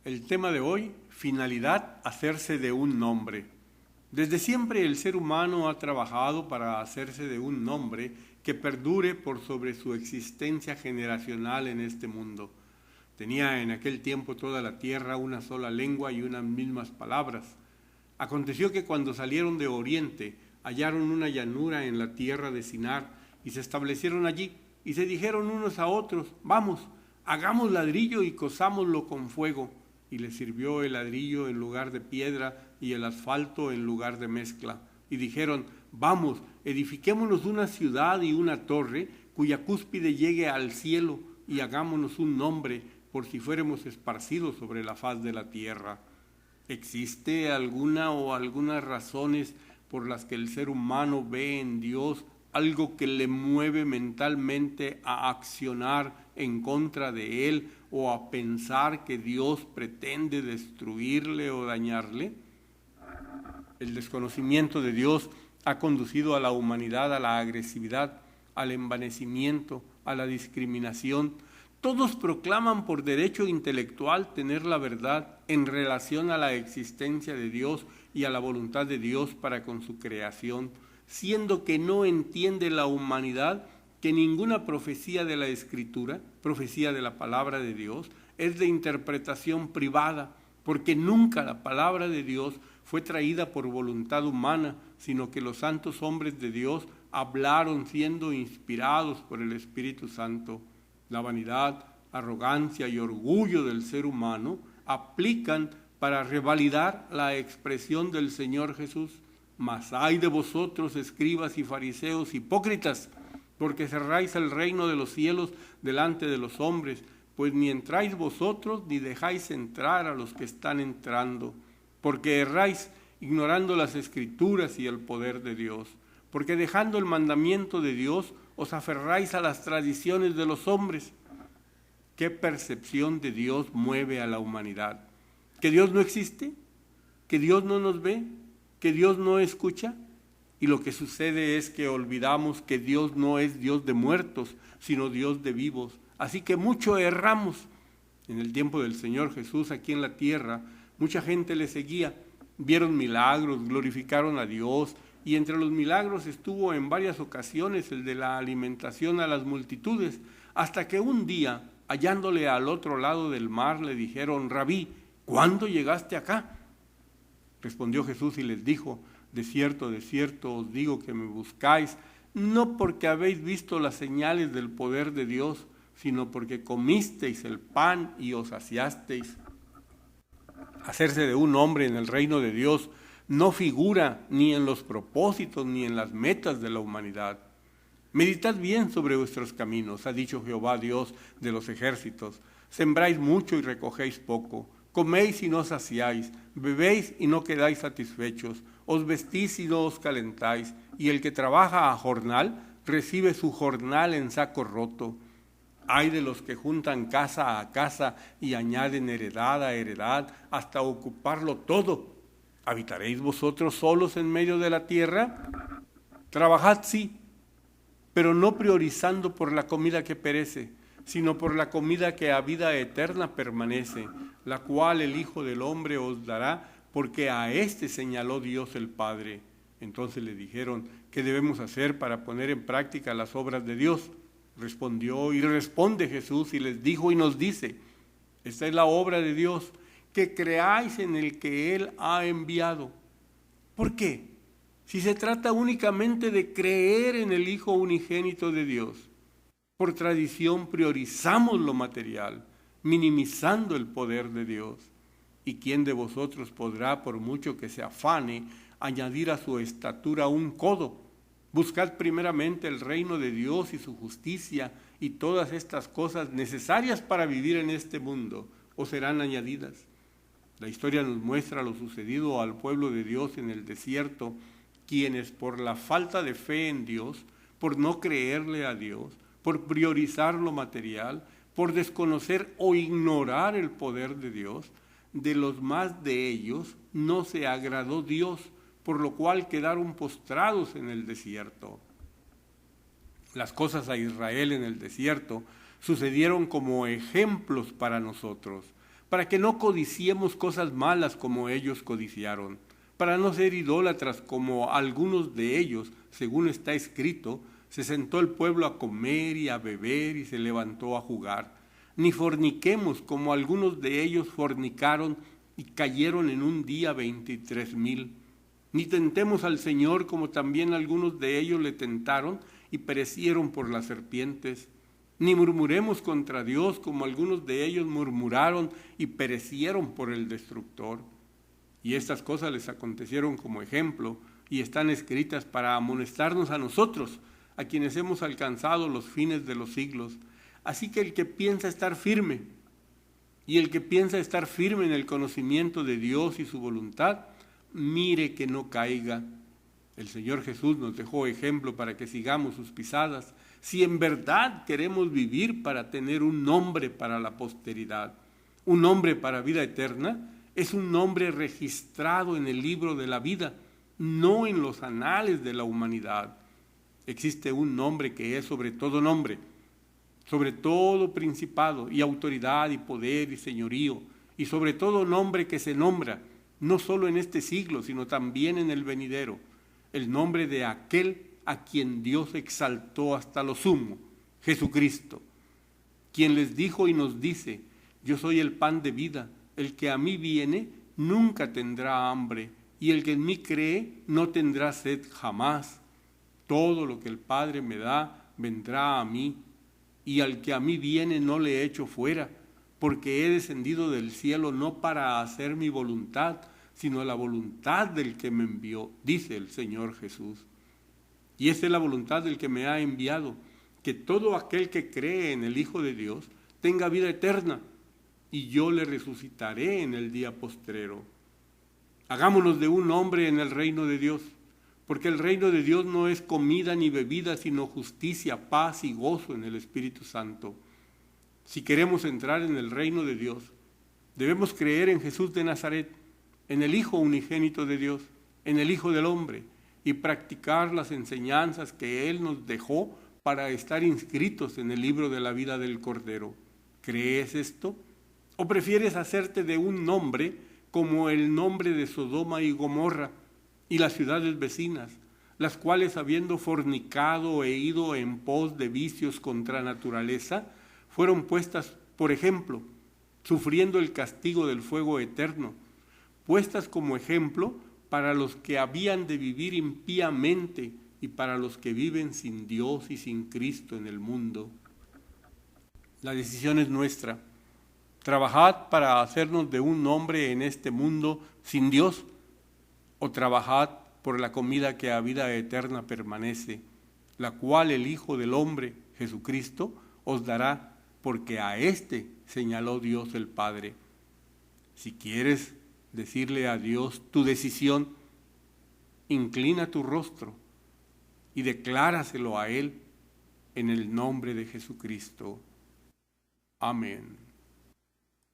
El tema de hoy, finalidad, hacerse de un nombre. Desde siempre el ser humano ha trabajado para hacerse de un nombre que perdure por sobre su existencia generacional en este mundo. Tenía en aquel tiempo toda la tierra una sola lengua y unas mismas palabras. Aconteció que cuando salieron de Oriente, hallaron una llanura en la tierra de Sinar y se establecieron allí y se dijeron unos a otros: vamos, hagamos ladrillo y cozámoslo con fuego. Y les sirvió el ladrillo en lugar de piedra y el asfalto en lugar de mezcla. Y dijeron: vamos, edifiquémonos una ciudad y una torre cuya cúspide llegue al cielo, y hagámonos un nombre por si fuéramos esparcidos sobre la faz de la tierra. ¿Existe alguna o algunas razones por las que el ser humano ve en Dios algo que le mueve mentalmente a accionar en contra de Él o a pensar que Dios pretende destruirle o dañarle? El desconocimiento de Dios ha conducido a la humanidad a la agresividad, al envanecimiento, a la discriminación. Todos proclaman por derecho intelectual tener la verdad en relación a la existencia de Dios y a la voluntad de Dios para con su creación, siendo que no entiende la humanidad que ninguna profecía de la Escritura, profecía de la palabra de Dios, es de interpretación privada, porque nunca la palabra de Dios fue traída por voluntad humana, sino que los santos hombres de Dios hablaron siendo inspirados por el Espíritu Santo. La vanidad, arrogancia y orgullo del ser humano aplican para revalidar la expresión del Señor Jesús: mas ay de vosotros, escribas y fariseos hipócritas, porque cerráis el reino de los cielos delante de los hombres, pues ni entráis vosotros ni dejáis entrar a los que están entrando, porque erráis ignorando las Escrituras y el poder de Dios, porque dejando el mandamiento de Dios os aferráis a las tradiciones de los hombres. ¿Qué percepción de Dios mueve a la humanidad? ¿Que Dios no existe? ¿Que Dios no nos ve? ¿Que Dios no escucha? Y lo que sucede es que olvidamos que Dios no es Dios de muertos, sino Dios de vivos. Así que mucho erramos. En el tiempo del Señor Jesús aquí en la tierra, mucha gente le seguía. Vieron milagros, glorificaron a Dios, y entre los milagros estuvo en varias ocasiones el de la alimentación a las multitudes, hasta que un día, hallándole al otro lado del mar, le dijeron: Rabí, ¿cuándo llegaste acá? Respondió Jesús y les dijo: de cierto os digo que me buscáis, no porque habéis visto las señales del poder de Dios, sino porque comisteis el pan y os saciasteis. Hacerse de un hombre en el reino de Dios no figura ni en los propósitos ni en las metas de la humanidad. Meditad bien sobre vuestros caminos, ha dicho Jehová Dios de los ejércitos. Sembráis mucho y recogéis poco, coméis y no saciáis, bebéis y no quedáis satisfechos, os vestís y no os calentáis, y el que trabaja a jornal recibe su jornal en saco roto. Ay de los que juntan casa a casa y añaden heredad a heredad hasta ocuparlo todo. ¿Habitaréis vosotros solos en medio de la tierra? Trabajad sí, pero no priorizando por la comida que perece, sino por la comida que a vida eterna permanece, la cual el Hijo del Hombre os dará, porque a éste señaló Dios el Padre. Entonces le dijeron: ¿qué debemos hacer para poner en práctica las obras de Dios? Respondió y responde Jesús y les dijo y nos dice: esta es la obra de Dios, que creáis en el que Él ha enviado. ¿Por qué? Si se trata únicamente de creer en el Hijo unigénito de Dios. Por tradición priorizamos lo material, minimizando el poder de Dios. ¿Y quién de vosotros podrá, por mucho que se afane, añadir a su estatura un codo? Buscad primeramente el reino de Dios y su justicia, y todas estas cosas necesarias para vivir en este mundo os serán añadidas. La historia nos muestra lo sucedido al pueblo de Dios en el desierto, quienes por la falta de fe en Dios, por no creerle a Dios, por priorizar lo material, por desconocer o ignorar el poder de Dios, de los más de ellos no se agradó Dios, por lo cual quedaron postrados en el desierto. Las cosas a Israel en el desierto sucedieron como ejemplos para nosotros, para que no codiciemos cosas malas como ellos codiciaron, para no ser idólatras como algunos de ellos, según está escrito, se sentó el pueblo a comer y a beber y se levantó a jugar. Ni forniquemos como algunos de ellos fornicaron y cayeron en un día 23,000. Ni tentemos al Señor como también algunos de ellos le tentaron y perecieron por las serpientes. Ni murmuremos contra Dios como algunos de ellos murmuraron y perecieron por el destructor. Y estas cosas les acontecieron como ejemplo y están escritas para amonestarnos a nosotros, a quienes hemos alcanzado los fines de los siglos. Así que el que piensa estar firme, y el que piensa estar firme en el conocimiento de Dios y su voluntad, mire que no caiga. El Señor Jesús nos dejó ejemplo para que sigamos sus pisadas, si en verdad queremos vivir para tener un nombre para la posteridad. Un nombre para vida eterna es un nombre registrado en el libro de la vida, no en los anales de la humanidad. Existe un nombre que es sobre todo nombre, sobre todo principado y autoridad y poder y señorío, y sobre todo nombre que se nombra, no solo en este siglo, sino también en el venidero, el nombre de aquel a quien Dios exaltó hasta lo sumo, Jesucristo, quien les dijo y nos dice: yo soy el pan de vida, el que a mí viene nunca tendrá hambre, y el que en mí cree no tendrá sed jamás. Todo lo que el Padre me da vendrá a mí, y al que a mí viene no le echo fuera, porque he descendido del cielo no para hacer mi voluntad, sino la voluntad del que me envió, dice el Señor Jesús. Y esta es la voluntad del que me ha enviado, que todo aquel que cree en el Hijo de Dios tenga vida eterna, y yo le resucitaré en el día postrero. Hagámonos de un hombre en el reino de Dios, porque el reino de Dios no es comida ni bebida, sino justicia, paz y gozo en el Espíritu Santo. Si queremos entrar en el reino de Dios, debemos creer en Jesús de Nazaret, en el Hijo unigénito de Dios, en el Hijo del Hombre, y practicar las enseñanzas que Él nos dejó para estar inscritos en el libro de la vida del Cordero. ¿Crees esto? ¿O prefieres hacerte de un nombre como el nombre de Sodoma y Gomorra y las ciudades vecinas, las cuales, habiendo fornicado e ido en pos de vicios contra naturaleza, fueron puestas por ejemplo, sufriendo el castigo del fuego eterno, puestas como ejemplo para los que habían de vivir impíamente y para los que viven sin Dios y sin Cristo en el mundo? La decisión es nuestra. Trabajad para hacernos de un nombre en este mundo sin Dios, o trabajad por la comida que a vida eterna permanece, la cual el Hijo del Hombre, Jesucristo, os dará, porque a éste señaló Dios el Padre. Si quieres decirle a Dios tu decisión, inclina tu rostro y decláraselo a Él en el nombre de Jesucristo. Amén.